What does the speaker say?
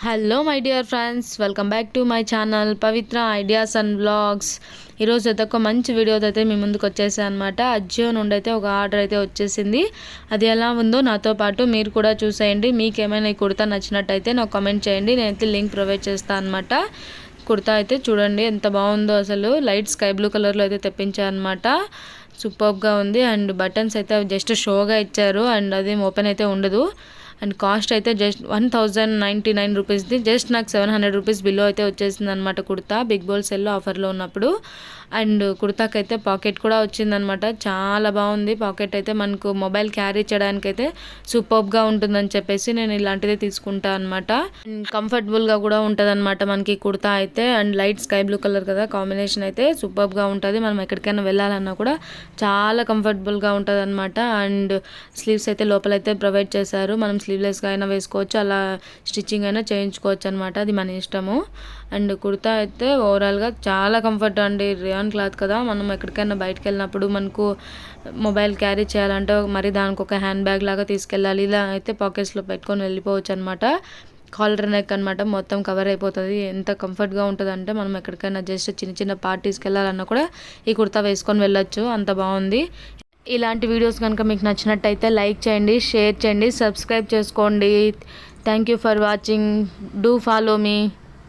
Hello my dear friends, welcome back to my channel Pavitra ideas and vlogs. ఈరోజు అయితే ఒక మంచి వీడియోతో అయితే మీ ముందుకు వచ్చేసాను అనమాట. అజియో నుండి అయితే ఒక ఆర్డర్ అయితే వచ్చేసింది. అది ఎలా ఉందో నాతో పాటు మీరు కూడా చూసేయండి. మీకు ఏమైనా ఈ కుర్తా నచ్చినట్టయితే నాకు కామెంట్ చేయండి, నేనైతే లింక్ ప్రొవైడ్ చేస్తాను అనమాట. కుర్తా అయితే చూడండి ఎంత బాగుందో, అసలు లైట్ స్కై బ్లూ కలర్లో అయితే తెప్పించాను అనమాట. సూపర్గా ఉంది. అండ్ బటన్స్ అయితే జస్ట్ షోగా ఇచ్చారు, అండ్ అది ఓపెన్ అయితే ఉండదు. అండ్ కాస్ట్ అయితే జస్ట్ 1099 రూపీస్ది. జస్ట్ నాకు 700 రూపీస్ బిలో అయితే వచ్చేసింది అనమాట కుర్తా, బిగ్ బోల్ సెల్లో ఆఫర్లో ఉన్నప్పుడు. అండ్ కుర్తాకైతే పాకెట్ కూడా వచ్చిందనమాట. చాలా బాగుంది పాకెట్ అయితే. మనకు మొబైల్ క్యారీ చేయడానికైతే సూపర్గా ఉంటుందని చెప్పేసి నేను ఇలాంటిదే తీసుకుంటా అనమాట. కంఫర్టబుల్గా కూడా ఉంటుంది అనమాట మనకి కుర్తా అయితే. And light sky blue colour కదా, కాంబినేషన్ అయితే సూపర్గా ఉంటుంది. మనం ఎక్కడికైనా వెళ్ళాలన్నా కూడా చాలా కంఫర్టబుల్గా ఉంటుంది అనమాట. అండ్ స్లీవ్స్ అయితే లోపలైతే ప్రొవైడ్ చేశారు. మనం స్లీవ్లెస్గా అయినా వేసుకోవచ్చు, అలా స్టిచ్చింగ్ అయినా చేయించుకోవచ్చు అనమాట, అది మన ఇష్టము. అండ్ కుర్తా అయితే ఓవరాల్గా చాలా కంఫర్ట్ అండి. రియాన్ క్లాత్ కదా, మనం ఎక్కడికైనా బయటకు వెళ్ళినప్పుడు మనకు మొబైల్ క్యారీ చేయాలంటే మరి దానికి ఒక హ్యాండ్ బ్యాగ్ లాగా తీసుకెళ్ళాలి. ఇలా అయితే పాకెట్స్లో పెట్టుకొని వెళ్ళిపోవచ్చు అనమాట. కాలర్ నెక్ అనమాట, మొత్తం కవర్ అయిపోతుంది. ఎంత కంఫర్ట్గా ఉంటుంది అంటే మనం ఎక్కడికైనా జస్ట్ చిన్న చిన్న పార్టీస్కి వెళ్ళాలన్నా కూడా ఈ కుర్తా వేసుకొని వెళ్ళొచ్చు, అంత బాగుంది. ఇలాంటి వీడియోస్ కనుక మీకు నచ్చినట్టయితే లైక్ చేయండి, షేర్ చేయండి, సబ్స్క్రైబ్ చేసుకోండి. Thank you for watching. Do follow me.